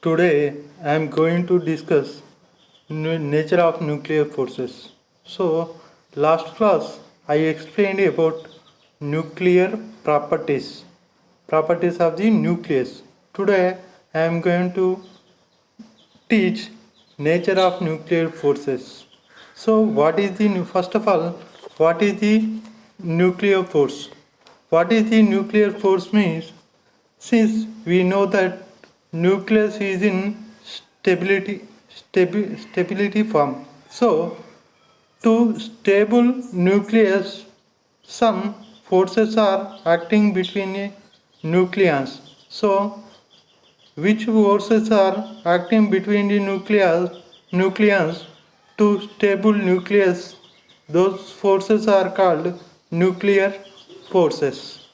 Today I am going to discuss nature of nuclear forces. So last class I explained about nuclear properties of the nucleus. Today I am going to teach nature of nuclear forces. So what is the first of all what is the nuclear force? What is the nuclear force means? Since we know that nucleus is in stability form, so to stable nucleus, some forces are acting between nucleons. So, which forces are acting between the nucleons to stable nucleus? Those forces are called nuclear forces.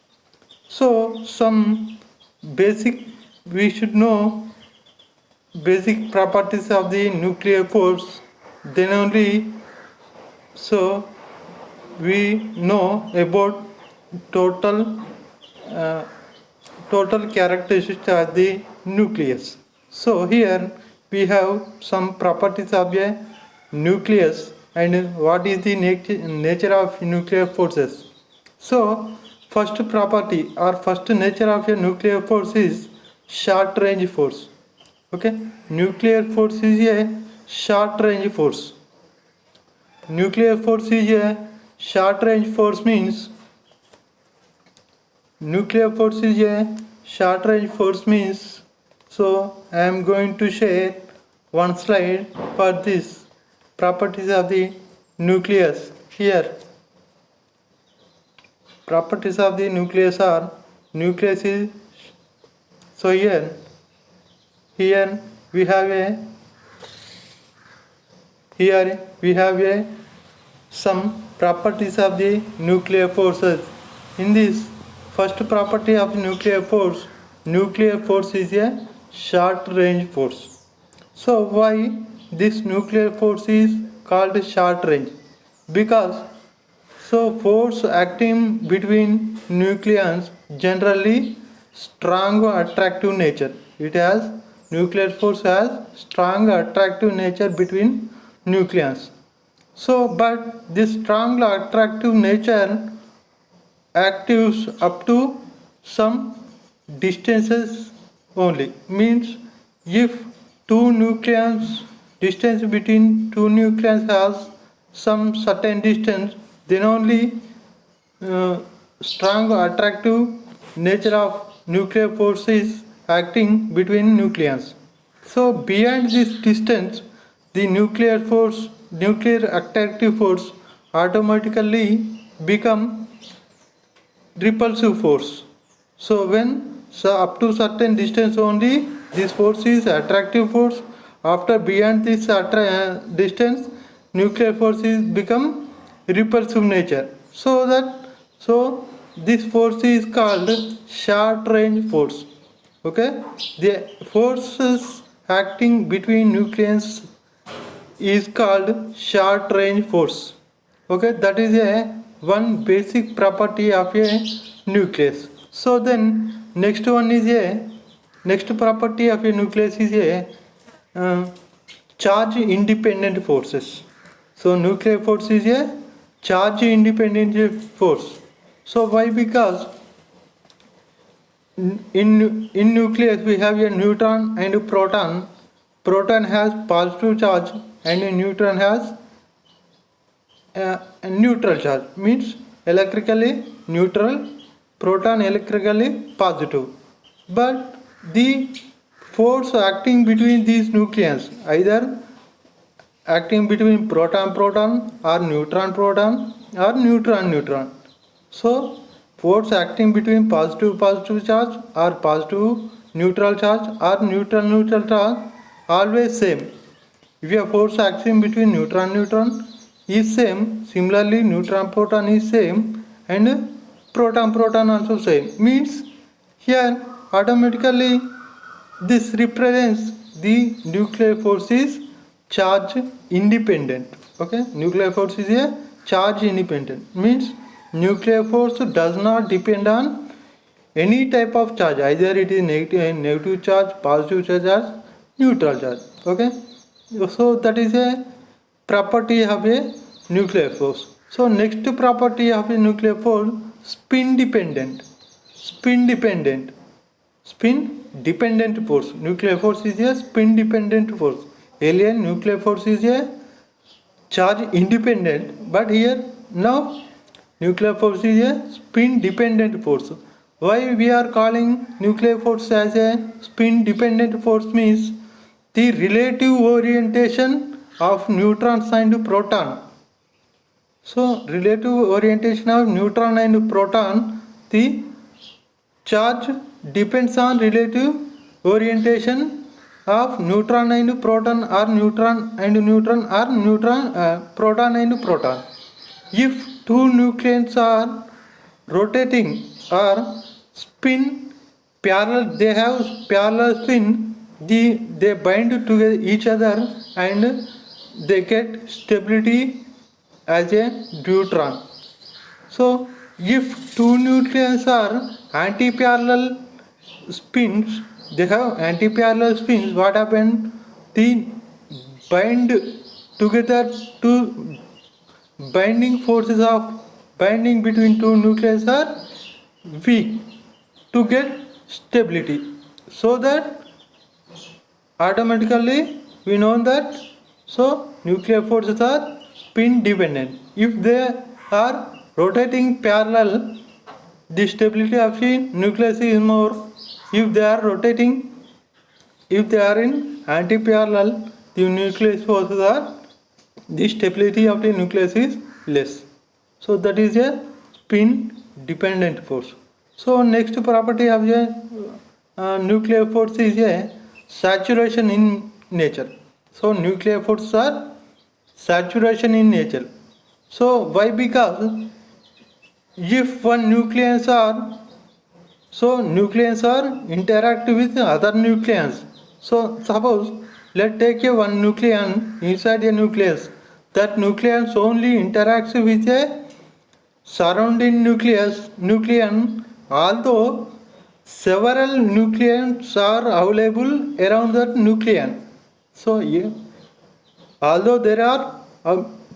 So, some basic we should know basic properties of the nuclear force, then only so we know about total uh, total characteristics of the nucleus. So here we have some properties of a nucleus and what is the nature of nuclear forces. So first property or first nature of a nuclear force is short range force. Okay, nuclear force is a short range force. Nuclear force is a short range force means nuclear force is a short range force means. So I am going to share one slide for this properties of the nucleus. Here properties of the nucleus are nucleus is so here we have a here we have a some properties of the nuclear forces. In this first property of nuclear force is a short range force. So why this nuclear force is called short range? Because so force acting between nucleons generally strong attractive nature. It has nuclear force has strong attractive nature between nucleons. So, but this strong attractive nature actives up to some distances only. Means if two nucleons distance between two nucleons has some certain distance, then only strong attractive nature of nuclear force is acting between nucleons. So beyond this distance, the nuclear attractive force automatically become repulsive force. So when so up to certain distance only, this force is attractive force. After beyond this distance, nuclear force is become repulsive nature. So this force is called short range force. Okay, the forces acting between nucleons is called short range force. Okay, that is a one basic property of a nucleus. So then next property of a nucleus is a uh, charge independent forces. So nuclear force is a charge independent force. So why? Because in nucleus we have a neutron and a proton. Proton has positive charge and a neutron has a neutral charge. Means electrically neutral, proton electrically positive. But the force acting between these nucleons, either acting between proton proton or neutron or neutron neutron. So force acting between positive charge or positive neutral charge or neutral charge always same. If a force acting between neutron is same, similarly neutron proton is same and proton also same. Means here automatically this represents the nuclear force is charge independent. Okay, nuclear force is a charge independent. Means nuclear force does not depend on any type of charge, either it is negative charge, positive charge, neutral charge. Okay, so that is a property of a nuclear force. So next property of a nuclear force, spin dependent. Spin dependent. Spin dependent force. Nuclear force is a spin dependent force. Earlier nuclear force is a charge independent, but here now nuclear force is a spin dependent force. Why we are calling nuclear force as a spin dependent force means the relative orientation of neutrons and proton. So relative orientation of neutron and proton, the charge depends on relative orientation of neutron and proton, or neutron and neutron, or proton and proton. If two nucleons are rotating or spin parallel, they have parallel spin, they bind to each other and they get stability as a neutron. So if two nucleons are anti-parallel spins, they have anti-parallel spins, what happens? They bind together, to binding forces of binding between two nucleus are weak to get stability. So that automatically we know that, so nuclear forces are spin dependent. If they are rotating parallel, the stability of the nucleus is more. If they are rotating, if they are in anti-parallel, the nucleus forces are, the stability of the nucleus is less. So that is a spin dependent force. So next property of a nuclear force is a saturation in nature. So nuclear forces are saturation in nature. So why? Because if one nucleons are, so nucleons are interact with other nucleons. So suppose let's take a one nucleon inside a nucleus. That nucleus only interacts with a surrounding nucleon, although several nucleons are available around that nucleon. So yeah, although there are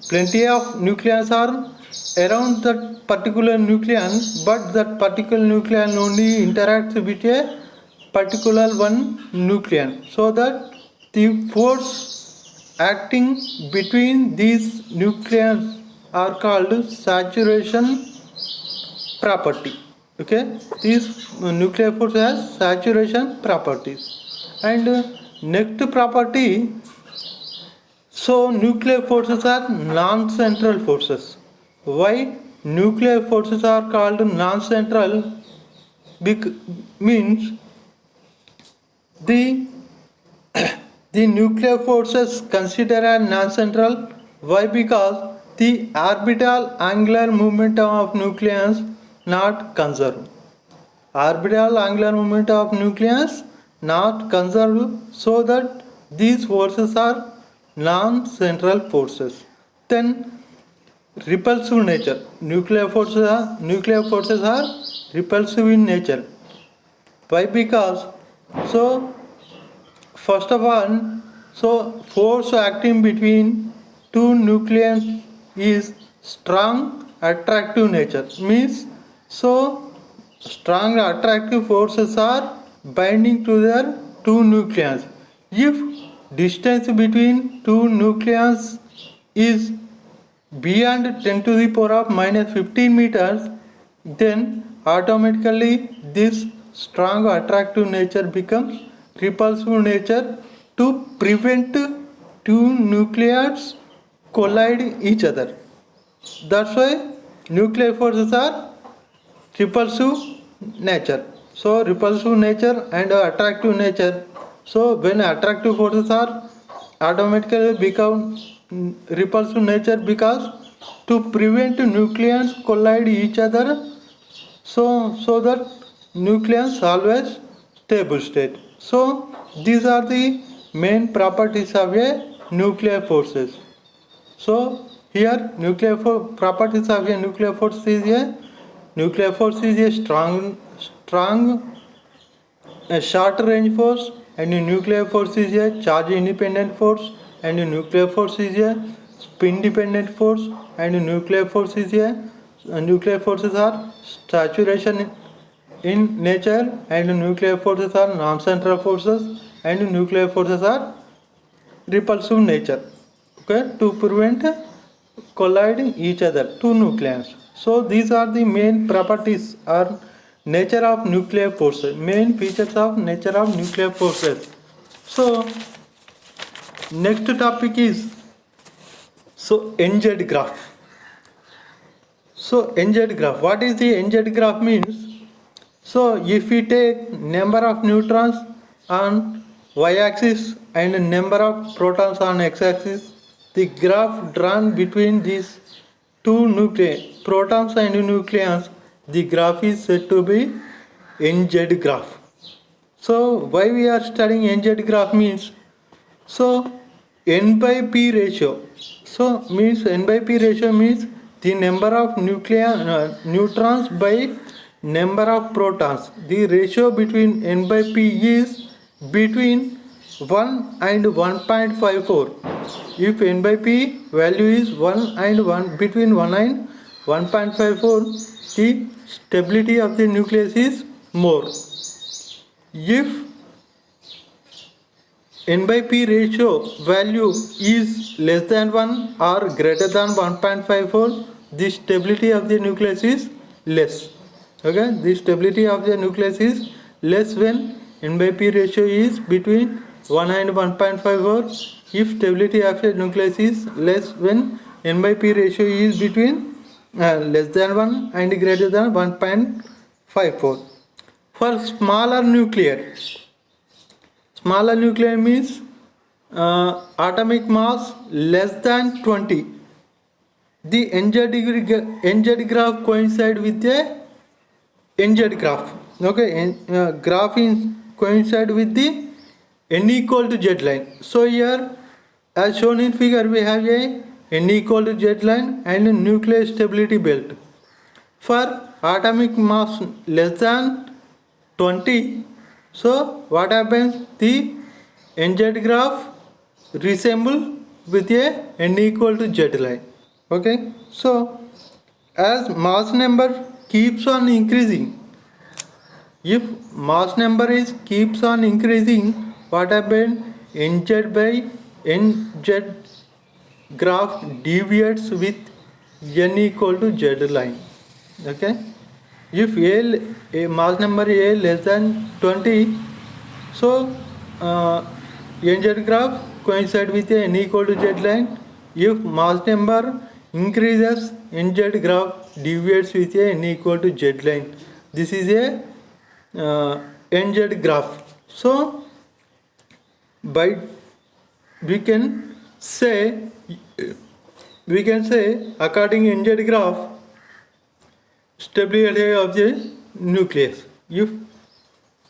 plenty of nucleons are around that particular nucleon, but that particular nucleon only interacts with a particular one nucleon, so that the force acting between these nucleons are called saturation property. Okay, these nuclear force has saturation properties. And next property, so nuclear forces are non-central forces. Why nuclear forces are called non-central? Means the the nuclear forces considered as non-central. Why? Because the orbital angular momentum of nucleus not conserved. Orbital angular momentum of nucleus not conserved, so that these forces are non-central forces. Then repulsive nature. Nuclear forces are repulsive in nature. Why? Because, so first of all, so force acting between two nucleons is strong attractive nature. Means, so strong attractive forces are binding to their two nucleons. If distance between two nucleons is beyond 10 to the power of minus 15 meters, then automatically this strong attractive nature becomes repulsive nature to prevent two nucleons collide each other. That's why nuclear forces are repulsive nature. So repulsive nature and attractive nature. So when attractive forces are automatically become repulsive nature, because to prevent nucleons collide each other, so that nucleons always stable state. So these are the main properties of a nuclear forces. So here properties of a nuclear force is a strong, a short range force, and a nuclear force is a charge independent force, and a nuclear force is a spin dependent force, and a nuclear force is a nuclear forces are saturation in nature, and nuclear forces are non-central forces, and nuclear forces are repulsive nature. Okay, to prevent colliding each other, two nucleons. So these are the main properties or nature of nuclear forces, main features of nature of nuclear forces. So next topic is NZ graph. So NZ graph, what is the NZ graph means? So if we take number of neutrons on y-axis and number of protons on x-axis, the graph drawn between these two nuclei, protons and nucleons, the graph is said to be NZ graph. So why we are studying NZ graph means, so N by P ratio. So means N by P ratio means the number of neutrons by number of protons. The ratio between N by P is between 1 and 1.54. If N by P value is 1 and 1, between 1 and 1.54, the stability of the nucleus is more. If N by P ratio value is less than 1 or greater than 1.54, the stability of the nucleus is less. Okay, the stability of the nucleus is less when N by P ratio is between 1 and 1.54. If stability of the nucleus is less when N by P ratio is between less than 1 and greater than 1.54. For smaller nuclei means atomic mass less than 20. The NZ graph coincide with the NZ graph. Okay, graph is coincide with the N equal to Z line. So here, as shown in figure, we have a N equal to Z line and a nuclear stability belt. For atomic mass less than 20, so what happens? The NZ graph resemble with a N equal to Z line. Okay, so as mass number keeps on increasing, if mass number is keeps on increasing, what happens? NZ by NZ graph deviates with N equal to Z line. Okay, if a mass number A less than 20, so NZ graph coincide with a N equal to Z line. If mass number increases, NZ graph deviates with a N equal to Z line. This is a NZ graph. So by we can say according to NZ graph, stability of the nucleus. If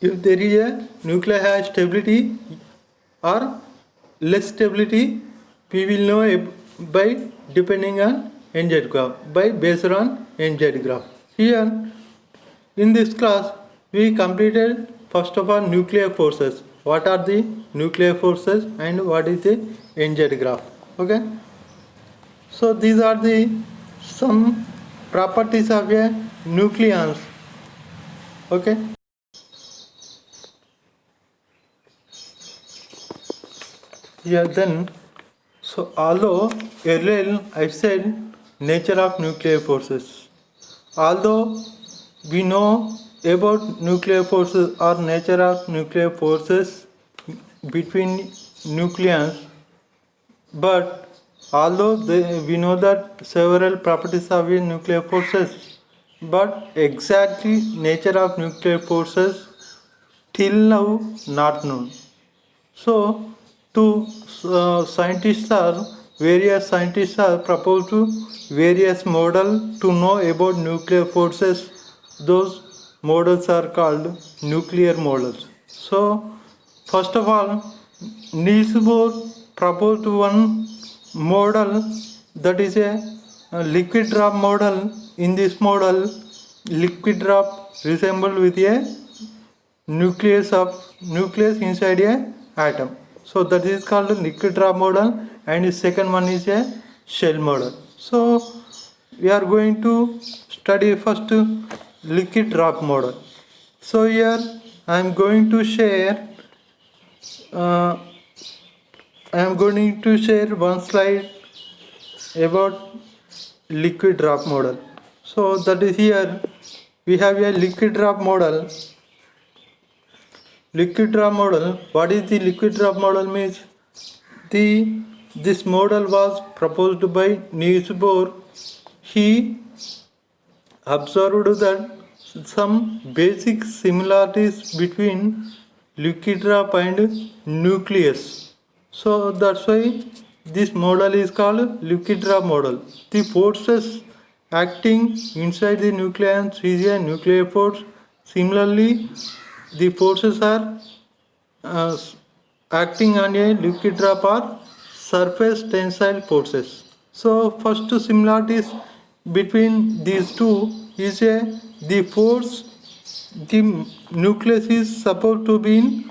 there is a nucleus has stability or less stability, we will know by depending on NZ graph, by based on NZ graph. Here in this class we completed first of all nuclear forces. What are the nuclear forces and what is the NZ graph? Okay. So these are the some properties of a nucleons. Okay. Yeah, then, so although earlier I said nature of nuclear forces, although we know about nuclear forces or nature of nuclear forces between nucleons, but although we know that several properties of nuclear forces, but exactly nature of nuclear forces till now not known. So various scientists are proposed to various models to know about nuclear forces. Those models are called nuclear models. So first of all, Niels Bohr proposed one model, that is a liquid drop model. In this model, liquid drop resemble with a nucleus inside a atom. So that is called a liquid drop model, and the second one is a shell model. So we are going to study first liquid drop model. So here I am going to share one slide about liquid drop model. So that is here we have a liquid drop model. Liquid drop model. What is the liquid drop model means? This model was proposed by Niels Bohr. He observed that some basic similarities between liquid drop and nucleus. So that's why this model is called liquid drop model. The forces acting inside the nucleus is a nuclear force. Similarly, the forces are acting on a liquid drop are surface tensile forces. So first similarities between these two is the force. The nucleus is supposed to be in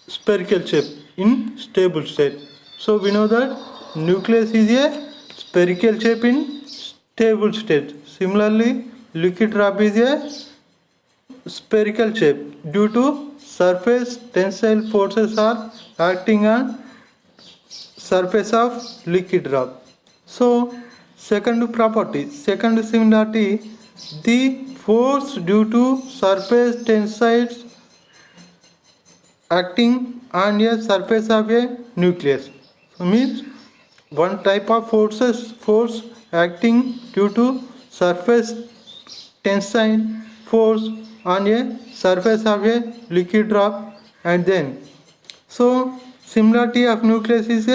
spherical shape in stable state. So we know that nucleus is a spherical shape in stable state. Similarly, liquid drop is a spherical shape due to surface tensile forces are acting on surface of liquid drop. So second similarity, the force due to surface tensile acting on a surface of a nucleus. So means one type of force acting due to surface tensile force on a surface of a liquid drop, and then so similarity of nucleus is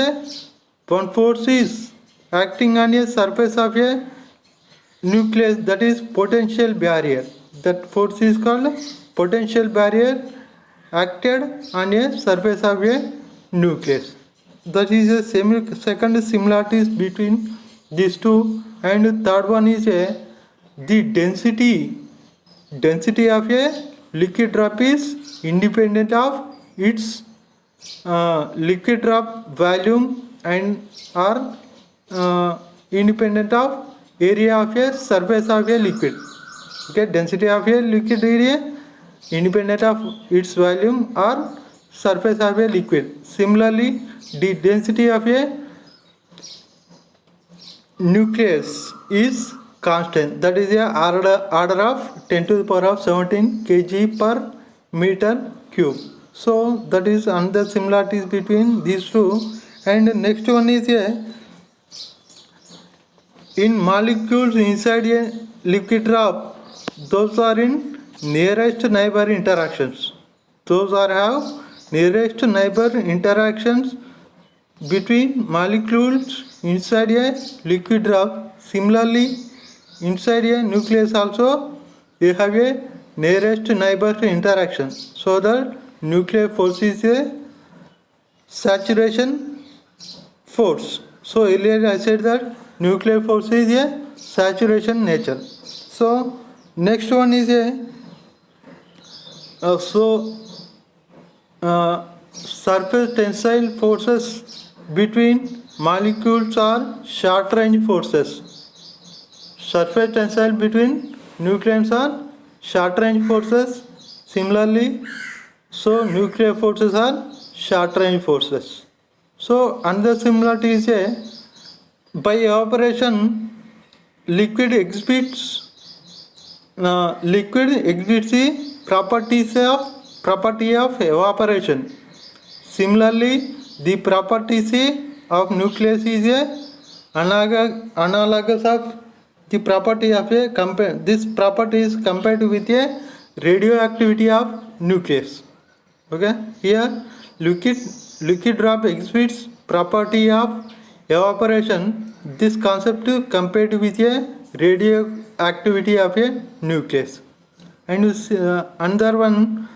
one force is acting on a surface of a nucleus, that is potential barrier. That force is called potential barrier acted on a surface of a nucleus. That is a second similarities between these two. And third one is the density of a liquid drop is independent of its liquid drop volume and are independent of area of a surface of a liquid. Okay, density of a liquid area independent of its volume or surface of a liquid. Similarly, the density of a nucleus is constant, that is a order of 10 to the power of 17 kg per meter cube. So that is another similarities between these two. And next one is in molecules inside a liquid drop, those are in nearest neighbor interactions. Those are have nearest neighbor interactions between molecules inside a liquid drop. Similarly, inside a nucleus also you have a nearest neighbor interaction. So the nuclear force is a saturation force. So earlier I said that nuclear force is a saturation nature. So next one is surface tensile forces between molecules are short range forces. Surface tensile between nucleons are short range forces. Similarly, so nuclear forces are short range forces. So another similarity is by evaporation liquid exhibits the property of evaporation. Similarly, the property of nucleus is analogous of the property of this property is compared with a radioactivity of nucleus. Okay, here liquid drop exhibits property of evaporation. This concept compared with a radioactivity of a nucleus. And another one,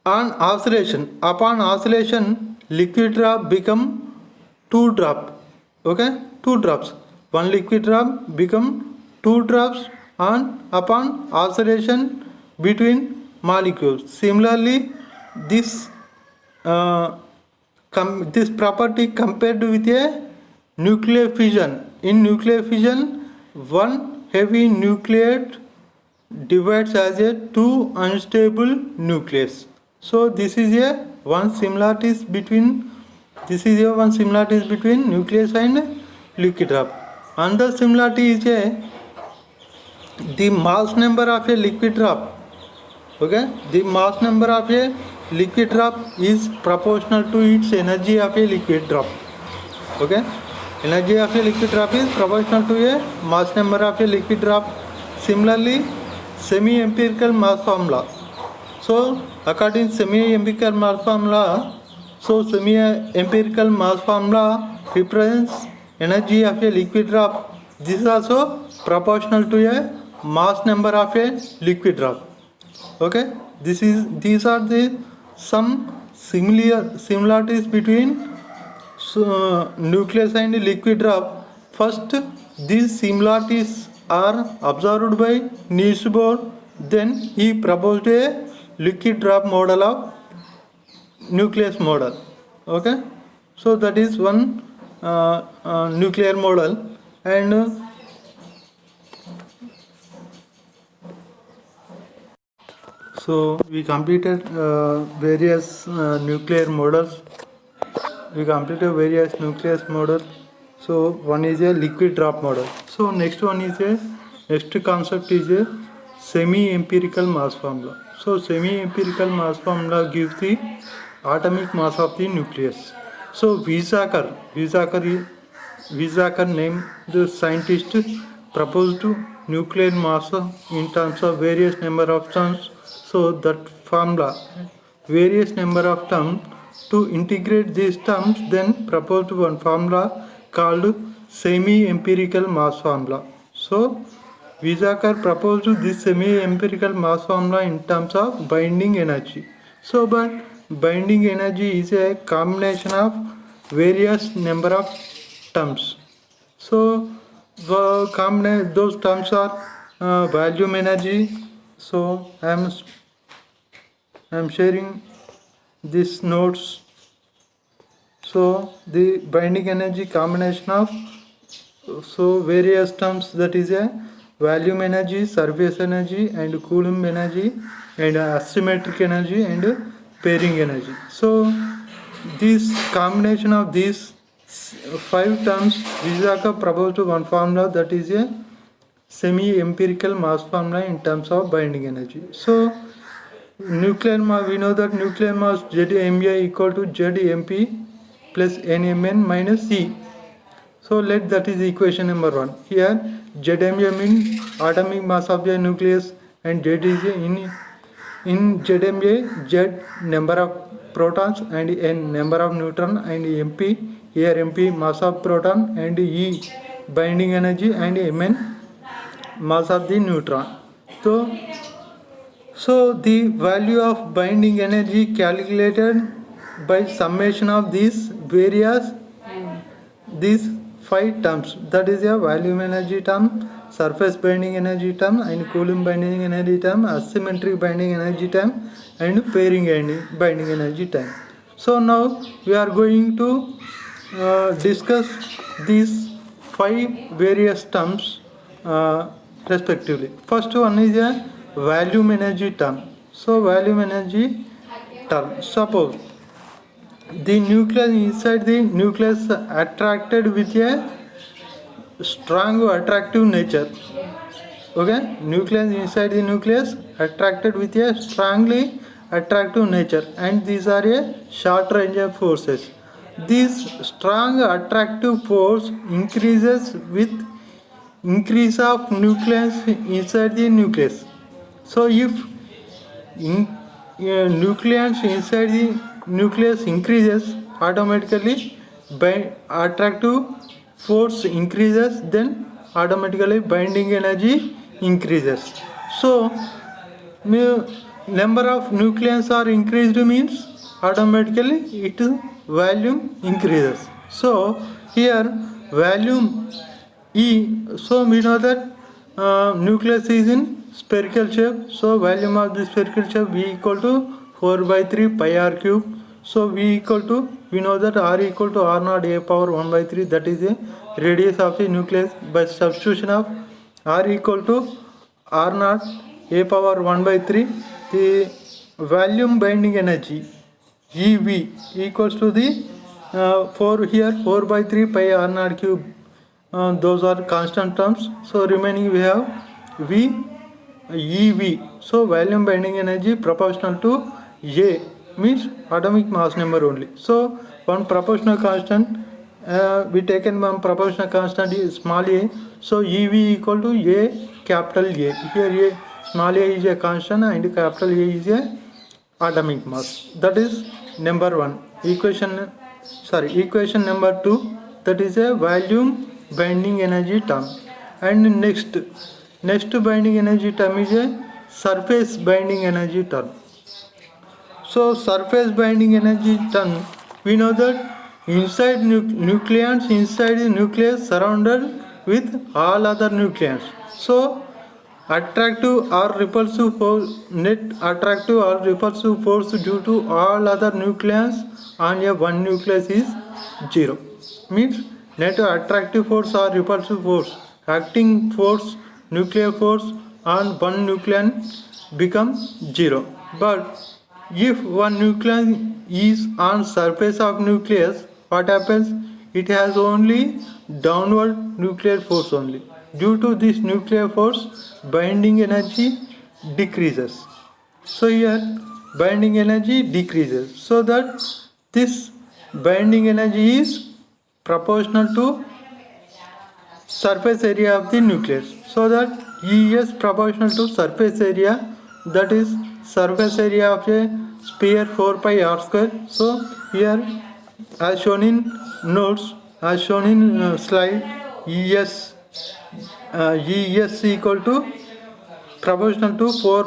upon oscillation liquid drop become two drops. Okay, two drops. One liquid drop become two drops, and upon oscillation between molecules. Similarly, this this property compared with a nuclear fission. In nuclear fission, one heavy nucleate divides as a two unstable nucleus. So this is a one similarities between nucleus and liquid drop. Another similarity is the mass number of a liquid drop. Okay, the mass number of a liquid drop is proportional to its energy of a liquid drop. Okay, energy of a liquid drop is proportional to a mass number of a liquid drop. Similarly, semi-empirical mass formula. So according to semi-empirical mass formula, semi-empirical mass formula represents energy of a liquid drop. This is also proportional to a mass number of a liquid drop. Okay, these are the some similarities between nucleus and liquid drop. First, these similarities are observed by Niels Bohr. Then he proposed a liquid drop model of nucleus model. Okay, so that is one nuclear model. And so we completed various nuclear models. So one is a liquid drop model. So next concept is a semi-empirical mass formula. So semi-empirical mass formula gives the atomic mass of the nucleus. So Weizsäcker named the scientist proposed nuclear mass in terms of various number of terms. So that formula, various number of terms, to integrate these terms, then proposed one formula called semi-empirical mass formula. So Weizsäcker proposed this semi-empirical mass formula in terms of binding energy. So but binding energy is a combination of various number of terms. So those terms are volume energy. So I am sharing these notes. So the binding energy combination of various terms, that is a volume energy, surface energy, and Coulomb energy, and asymmetric energy, and pairing energy. So this combination of these 5 terms, Weizsäcker proposed one formula, that is a semi-empirical mass formula in terms of binding energy. So nuclear mass, we know that nuclear mass ZMA equal to ZMP plus NMN minus E. So let that is equation number 1. Here ZMA means atomic mass of the nucleus, and Z is in ZMA, Z number of protons and N number of neutron, and MP, here MP mass of proton, and E binding energy, and Mn mass of the neutron. So the value of binding energy calculated by summation of these 5 terms, that is a volume energy term, surface binding energy term, and Coulomb binding energy term, asymmetric binding energy term, and pairing binding energy term. So now we are going to discuss these 5 various terms respectively. First one is a volume energy term. So volume energy term, suppose the nucleus, inside the nucleus attracted with a strong attractive nature. Okay, nucleus, inside the nucleus attracted with a strongly attractive nature, and these are a short range of forces. This strong attractive force increases with increase of nucleus inside the nucleus. So if nucleus inside the nucleus increases, automatically by attractive force increases, then automatically binding energy increases. So number of nucleons are increased means automatically its volume increases. So here volume E, so we know that nucleus is in spherical shape. So volume of the spherical shape V equal to 4 by 3 pi r cube. So V equal to, we know that R equal to R naught a power 1 by 3, that is the radius of the nucleus. By substitution of R equal to R naught a power 1 by 3, the volume binding energy EV equals to the 4 by 3 pi r naught cube. Those are constant terms. So remaining we have V EV. So volume binding energy proportional to A, means atomic mass number only. So one proportional constant, we taken one proportional constant is small a. So EV equal to A capital A. Here A, small a is a constant and capital A is a atomic mass. That is number one. Equation number 2, that is a volume binding energy term. And next binding energy term is a surface binding energy term. So surface binding energy term, we know that inside nucleons inside the nucleus surrounded with all other nucleons. So attractive or repulsive force, net attractive or repulsive force due to all other nucleons on a one nucleus is 0. Means net attractive force or repulsive force, acting force, nuclear force on one nucleon become 0. But if one nucleon is on surface of nucleus, what happens? It has only downward nuclear force only. Due to this nuclear force, binding energy decreases. So here binding energy decreases. So that this binding energy is proportional to surface area of the nucleus. So that E is proportional to surface area, that is surface area of a sphere 4 pi r square. So here as shown in notes, as shown in slide, ES equal to proportional to 4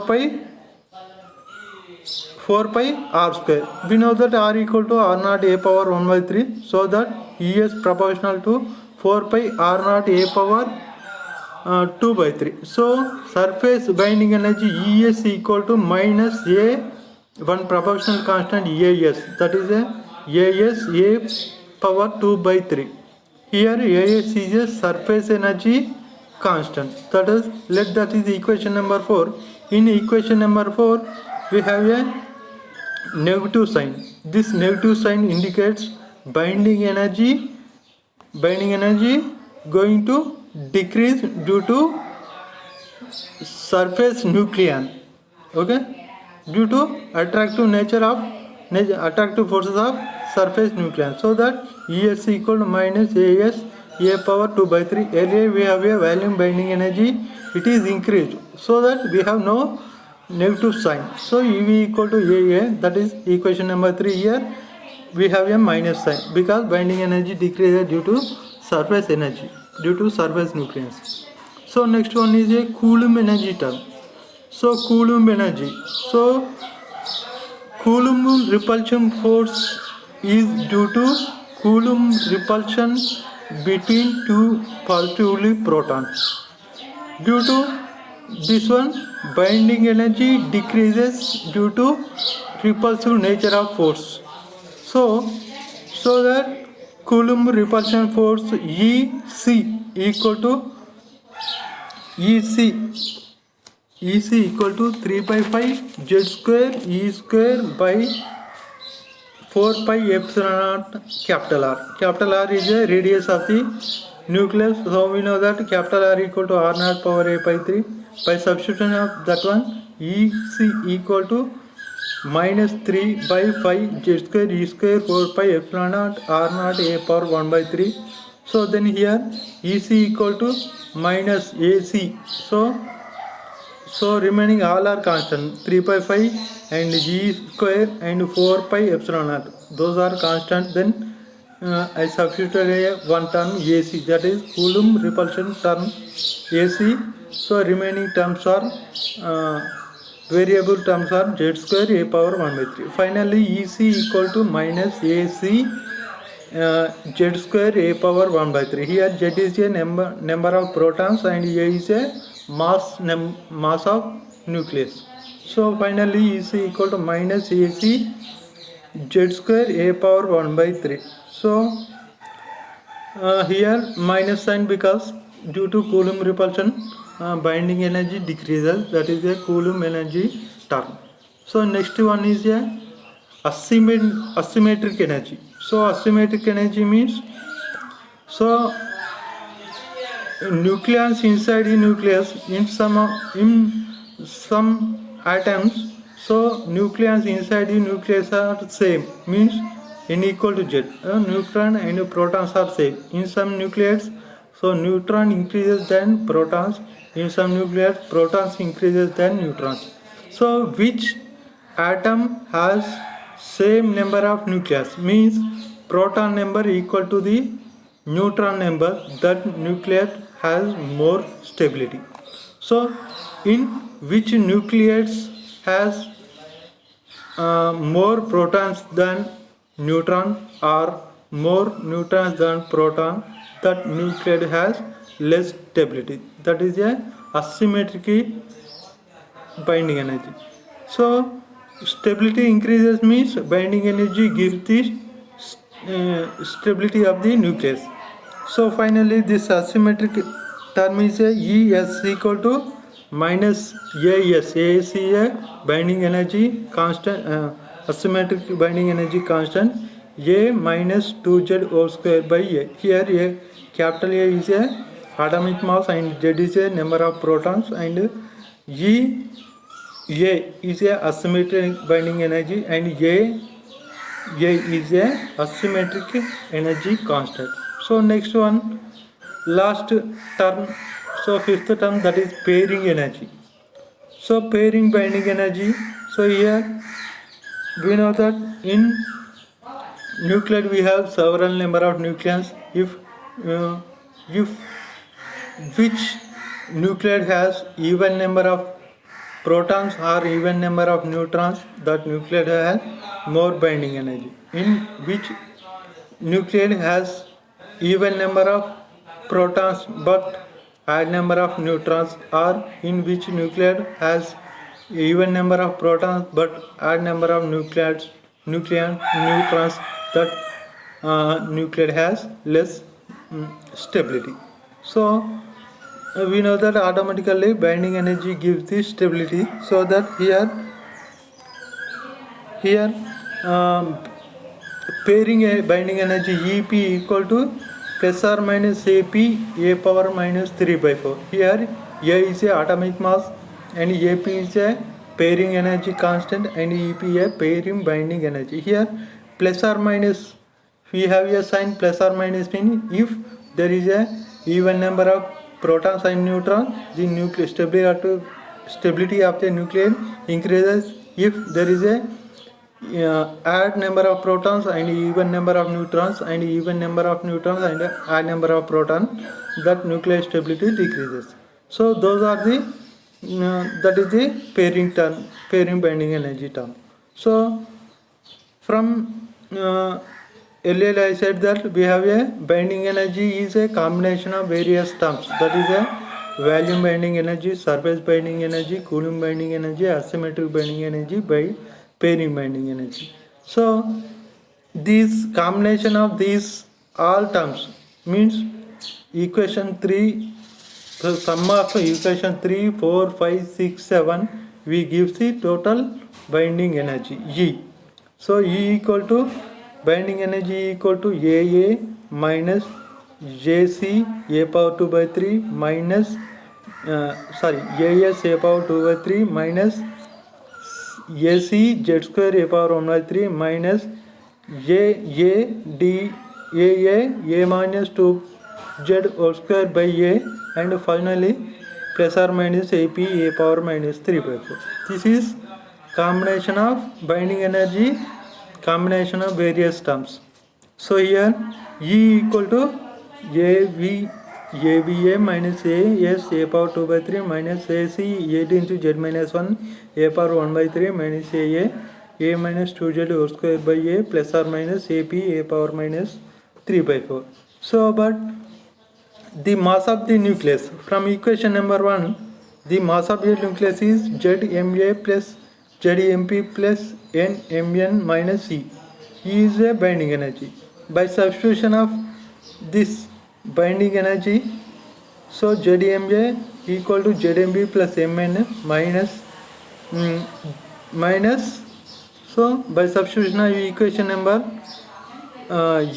pi r square. We know that R equal to R naught a power 1 by 3. So that ES proportional to 4 pi r naught a power 2 by 3. So surface binding energy ES equal to minus A, one proportional constant AS, that is AS a power 2 by 3. Here AS is a surface energy constant. That is equation number 4. In equation number 4 we have a negative sign. This negative sign indicates binding energy going to decrease due to surface nucleon, okay, due to attractive forces of surface nucleon. So that ES equal to minus AS a power 2 by 3. Earlier we have a volume binding energy, it is increased, so that we have no negative sign. So EV equal to AA, that is equation number 3. Here we have a minus sign because binding energy decreases due to surface energy, due to surface nucleons. So next one is a Coulomb energy term. So Coulomb energy. So Coulomb repulsion force is due to Coulomb repulsion between two positively protons. Due to this one, binding energy decreases due to repulsive nature of force. So that Coulomb repulsion force EC equal to equal to 3 by 5 Z square E square by 4 pi epsilon naught capital R. Capital R is the radius of the nucleus. So we know that capital R equal to R naught power A by 3. By substitution of that one, EC equal to minus 3 by 5 Z square E square 4 pi epsilon naught R naught A power 1 by 3. So then here EC equal to minus AC. So remaining all are constant, 3 by 5 and G square and 4 pi epsilon naught. Those are constant. Then I substituted one term AC, that is Coulomb repulsion term AC. So remaining terms are variable terms are Z square A power 1 by 3. Finally EC equal to minus AC Z square A power 1 by 3. Here Z is a number of protons and A is a mass of nucleus. So finally is equal to minus AC z square a power 1 by 3. So here minus sign because due to Coulomb repulsion binding energy decreases, that is a Coulomb energy term. So next one is a asymmetric energy. So asymmetric energy means, so nucleons inside the nucleus in some atoms, so nucleons inside the nucleus are same, means n equal to z. Neutron and protons are same in some nucleus, so neutron increases than protons. In some nucleus protons increases than neutrons. So which atom has same number of nucleus, means proton number equal to the neutron number, that nucleus has more stability. So in which nucleus has more protons than neutron or more neutrons than proton, that nucleus has less stability, that is a asymmetric binding energy. So stability increases means binding energy gives the stability of the nucleus. So finally this asymmetric term is a ES equal to minus AS. AS is a binding energy constant, asymmetric binding energy constant, A minus 2Z whole square by A. Here A, capital A is a atomic mass and Z is a number of protons, and E A is a asymmetric binding energy and A is a asymmetric energy constant. So next one, last term, so fifth term, that is pairing energy. So pairing binding energy, so here we know that in nuclide we have several number of nucleons. If which nuclide has even number of protons or even number of neutrons, that nuclide has more binding energy. In which nuclide has even number of protons but odd number of neutrons, or in which nuclide has even number of protons but odd number of neutrons, that nuclide has less stability. So we know that automatically binding energy gives the stability, so that here pairing a binding energy EP equal to plus or minus AP a power minus 3 by 4. Here A is a atomic mass and AP is a pairing energy constant and EP a pairing binding energy. Here plus or minus, we have a sign plus or minus mean if there is a even number of protons and neutrons, the nuclear stability of the nucleus increases. If there is a odd number of protons and even number of neutrons and even number of neutrons and odd number of protons, that nuclear stability decreases. So those are the that is the pairing term, pairing binding energy term. So from earlier I said that we have a binding energy is a combination of various terms, that is a volume binding energy, surface binding energy, Coulomb binding energy, asymmetric binding energy, by pairing binding energy. So this combination of these all terms means equation 3, the sum of equation 3, 4, 5, 6, 7, we give the total binding energy E. So E equal to binding energy equal to AA minus JC a power 2 by 3 minus AS a power 2 by 3 minus AC z square a power 1 by 3 minus A D A minus 2 z whole square by A, and finally plus or minus AP a power minus 3 by 4. This is combination of binding energy, combination of various terms. So here E equal to ABA minus AS a power 2 by 3 minus AC 8 into Z minus 1 a power 1 by 3 minus A minus 2Z whole square by A plus or minus AP a power minus 3 by 4. So but the mass of the nucleus from equation number 1, The mass of a nucleus is ZMA plus ZMP plus NMN minus E. E is a binding energy. By substitution of this binding energy, so ZMA equal to ZMB plus Mn minus, so by substitution of equation number 8,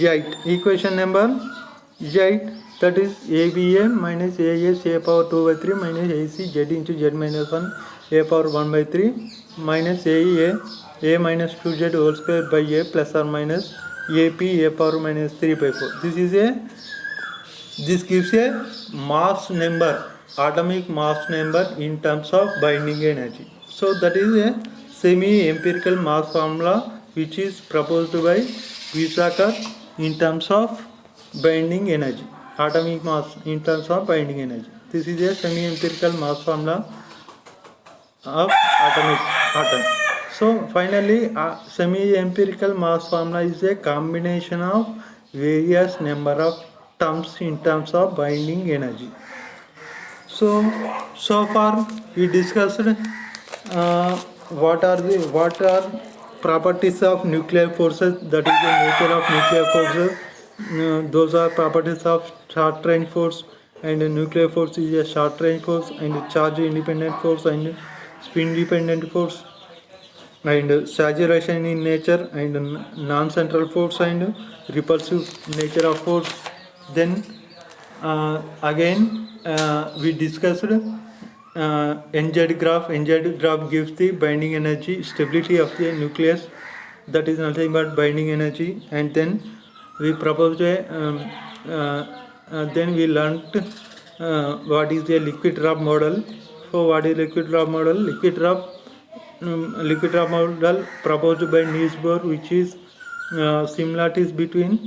that is ABA minus AS A power 2 by 3 minus AC Z into Z minus 1 A power 1 by 3 minus AE A minus 2Z whole square by A plus or minus AP A power minus 3 by 4. This gives a mass number, atomic mass number in terms of binding energy. So that is a semi-empirical mass formula which is proposed by Wiesacker in terms of binding energy, atomic mass in terms of binding energy. This is a semi-empirical mass formula of atomic atom. So finally, semi-empirical mass formula is a combination of various number of terms in terms of binding energy. So far we discussed what are properties of nuclear forces, that is the nature of nuclear forces. Those are properties of short range force, and nuclear force is a short range force, and charge independent force, and spin dependent force, and saturation in nature, and non-central force, and repulsive nature of force. Then again we discussed NZ graph. NZ graph gives the binding energy, stability of the nucleus, that is nothing but binding energy. And then we proposed then we learnt what is a liquid drop model. So what is liquid drop model? Liquid drop model proposed by Niels Bohr, which is similarities between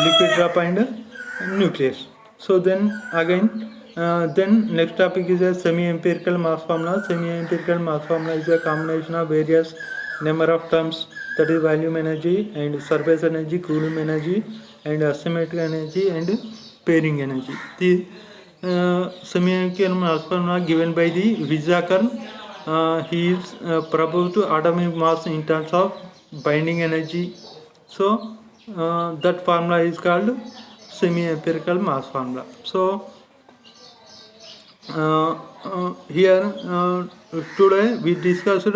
liquid drop and nucleus. So then again then next topic is a semi-empirical mass formula. Semi-empirical mass formula is a combination of various number of terms, that is volume energy, and surface energy, Coulomb energy, and asymmetric energy, and pairing energy. The semi-empirical mass formula given by the Wiesacker. He is proposed to atomic mass in terms of binding energy. So that formula is called semi-empirical mass formula. So here today we discussed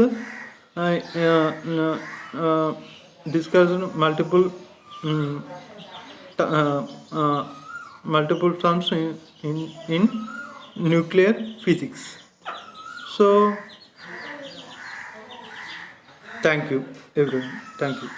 multiple multiple terms in nuclear physics. So thank you everyone. Thank you.